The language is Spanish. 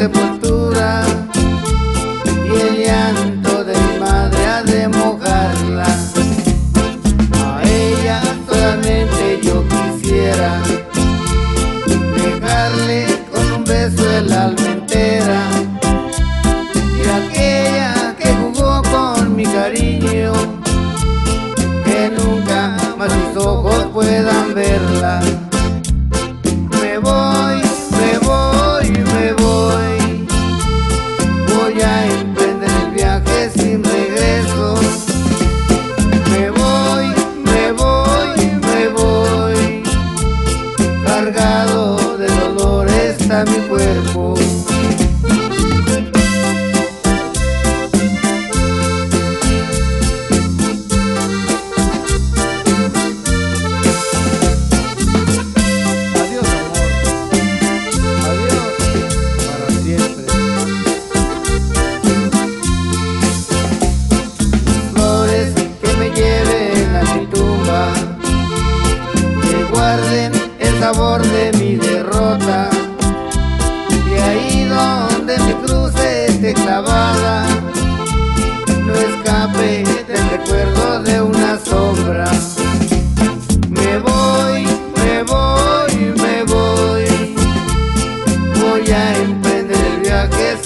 sepultura, y el llanto de mi madre ha de mojarla. A ella solamente yo quisiera dejarle con un beso el alma entera, y aquella que jugó con mi cariño, que nunca más sus ojos puedan verla. Me voy, me voy, me voy, voy a emprender el viaje sin regreso. Me voy, me voy, me voy, cargado de dolor está mi cuerpo. Guarden el sabor de mi derrota, y ahí donde mi cruz esté clavada, no escape del recuerdo de una sombra. Me voy, me voy, me voy, voy a emprender el viaje